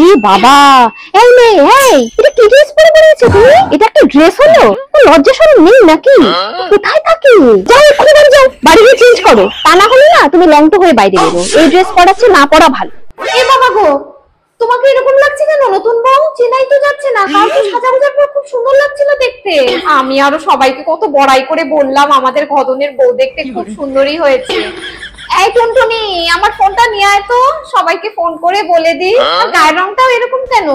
এ বাবা, এই মেয়ে, এই এটা কি ড্রেস পরে বেরিয়েছো তুমি? এটা একটা ড্রেস হলো? তো লজ্জা শরম নেই নাকি? কোথায় থাকি? যাও এক্ষুনি বাড়ি যাও, বাড়ি গিয়ে চেঞ্জ করো, তা না হলে না তুমি লংটো হয়ে বাইরে বেরো। এই ড্রেস পরাচ্ছে না পরা ভালো। এ বাবা গো, তোমাকে এরকম লাগছে কেন? নতুন বউ চেনাই তো যাচ্ছে না। কালকে সাজার পর খুব সুন্দর লাগছিল দেখতে। আমি আরো সবাইকে কত বড়াই করে বললাম আমাদের ঘদনের বউ দেখতে খুব সুন্দরী হয়েছে। এই টুনটুনি, আমার ফোনটা নিয়ে আয় তো, সবাইকে ফোন করে বলে দি। গায়ের রংটাও এরকম কেন?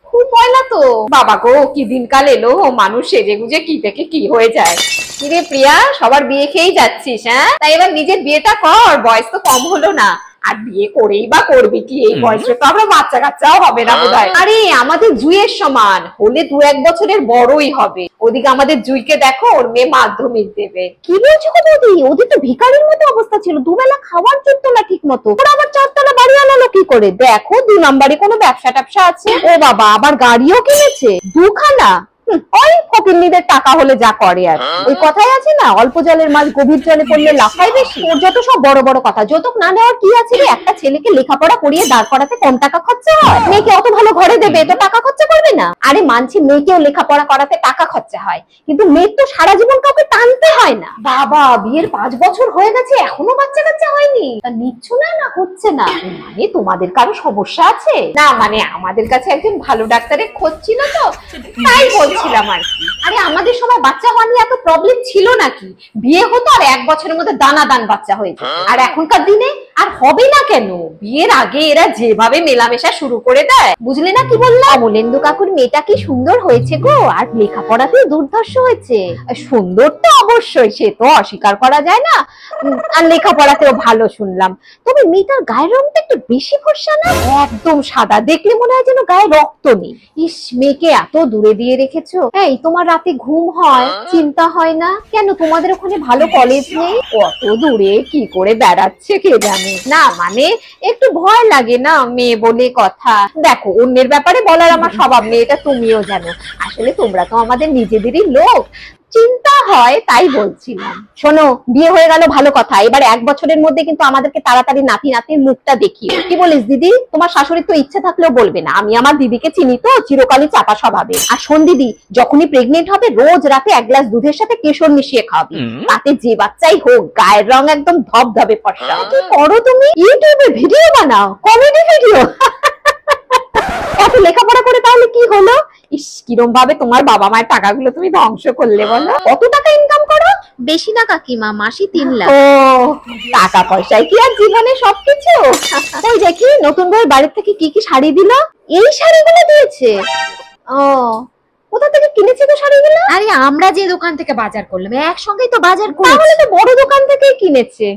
খুব ময়লা তো। বাবা গো, কি দিনকাল এলো, মানুষ সেজে গুজে কি থেকে কি হয়ে যায়। কিরে প্রিয়া, সবার বিয়ে খেয়েই যাচ্ছিস? হ্যাঁ, তাই এবার নিজের বিয়েটা কর, বয়স তো কম হলো না। আর বিয়ে করেই বা করবি কি, এই বয়সে তো আমরা বাচ্চা কাচ্চাও হবে না বোধহয়। আরে আমাদের জুইয়ের সমান হলে 2-1 বছরের বড়ই হবে। ওদিকে আমাদের জুইকে দেখো, ওর মেয়ে মাধ্যমিক দেবে। কি বলছো গো বৌদি? ওদের তো ভিখারির মতো অবস্থা ছিল, দুবেলা খাবার জুটতো না ঠিক মতো, ওরা আবার 4 তলা বাড়ি আনালো কি করে? দেখো 2 নম্বরে কোনো ব্যবসা ট্যাবসা আছে। ও বাবা, আবার গাড়িও কিনেছে 2খানা। ওই ফকিন্নিদের টাকা হলে যা করে। আর ওই কথাই আছে না, অল্প জলের মাছ গভীর জলে পড়লে লাফায় বেশি। ওর যত সব বড় বড় কথা। যৌতুক না নেওয়ার কি আছে রে? একটা ছেলেকে লেখাপড়া করিয়ে দাঁড় করাতে কম টাকা খরচা হয়? মেয়েকে অত ভালো ঘরে দেবে তো টাকা খরচা করবে না? আরে মানছি মেয়েকেও লেখাপড়া করাতে টাকা খরচা হয়, কিন্তু মেয়ের তো সারা জীবন কাউকে টানতে হয় না। বাবা, বিয়ের 5 বছর হয়ে গেছে, এখনো বাচ্চা কাচ্চা হয়নি? তা নিচ্ছ না, না হচ্ছে না? মানে তোমাদের কারো সমস্যা আছে? না মানে আমাদের কাছে একজন ভালো ডাক্তারের খোঁজ ছিল তো, তাই বলছিলাম আর কি। আরে আমাদের সময় বাচ্চা হওয়া নিয়ে এত প্রবলেম ছিল নাকি? বিয়ে হতো আর 1 বছরের মধ্যে দানাদান বাচ্চা হয়ে যেত। আর এখনকার দিনে আর হবে না কেন? বিয়ের আগে এরা যেভাবে মেলামেশা শুরু করে দেয়, বুঝলে না কি বললাম? অমলেন্দু কাকুর মেয়েটা কি সুন্দর হয়েছে গো, আর লেখাপড়াতেও দুর্ধর্ষ হয়েছে। সুন্দর তো অবশ্যই, সে তো অস্বীকার করা যায় না। আর লেখাপড়াতেও ভালো শুনলাম। তবে মেয়েটার গায়ের রংটা একটু বেশি ফর্সা না? একদম সাদা, দেখলে মনে হয় যেন গায়ে রক্ত নেই। ইস, মেয়েকে এত দূরে দিয়ে রেখেছো। এই, তোমার রাতে ঘুম হয়, চিন্তা হয় না কেন? তোমাদের ওখানে ভালো কলেজ নেই? কত দূরে কি করে বেড়াচ্ছে কে জানে। না মানে একটু ভয় লাগে না, মেয়ে বলে কথা। দেখো, অন্যের ব্যাপারে বলার আমার স্বভাব নেই, এটা তুমিও জানো। আসলে তোমরা তো আমাদের নিজেদেরই লোক, চিন্তা হয় তাই বলছিলাম। শোনো, বিয়ে হয়ে গেল ভালো কথা, এবার 1 বছরের মধ্যে কিন্তু আমাদেরকে তাড়াতাড়ি নাতি নাতির মুখটা দেখিও। কি বলিস দিদি? তোমার শাশুড়ির তো ইচ্ছে থাকলেও বলবে না। আমি আমার দিদিকে চিনি তো, চিরকালই চাপা স্বভাবে। আর শোন দিদি, যখনই প্রেগনেন্ট হবে রোজ রাতে 1 গ্লাস দুধের সাথে কেশর মিশিয়ে খাওয়াবি। তাতে যে বাচ্চাই হোক গায়ের রং একদম ধবধবে ফর্সা। কি করো তুমি? ইউটিউবে ভিডিও বানাও, কমেডি ভিডিও। এত লেখাপড়া করে তাহলে কি হলো? ইস, কিরম ভাবে তোমার বাবা মায়ের টাকাগুলো তুমি ধ্বংস করলে বলো। কত টাকা ইনকাম করো? বেশি না কাকিমা, মাসে 3 লাখ। ও, টাকা পয়সায় কি আর জীবনে সবকিছু? ওই দেখি নতুন বউয়ের বাড়ির থেকে কি কি শাড়ি দিল। এই শাড়িগুলো দিয়েছে? ও, কোথা থেকে কিনেছে তো শাড়িগুলো? আরে আমরা যে দোকান থেকে বাজার করলাম একসঙ্গেই তো বাজার করেছি। তাহলে তো বড় দোকান থেকেই কিনেছে।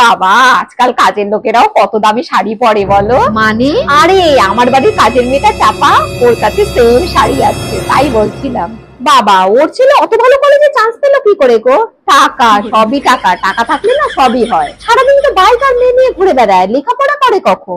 বাবা, আজকাল কাজের লোকেরাও কত দামি শাড়ি পরে বলো। মানে? আরে আমার বাড়ির কাজের মেয়েটা চাপা, ওর কাছে সেম শাড়ি আছে, তাই বলছিলাম। বাবা, ওর ছেলে অত ভালো কলেজে চান্স পেলো কি করে গো? টাকা, সবই টাকা। টাকা থাকলে না সবই হয়। সারাদিন তো বাইক আর মেয়ে নিয়ে ঘুরে বেড়ায়, লেখাপড়া করে কখন?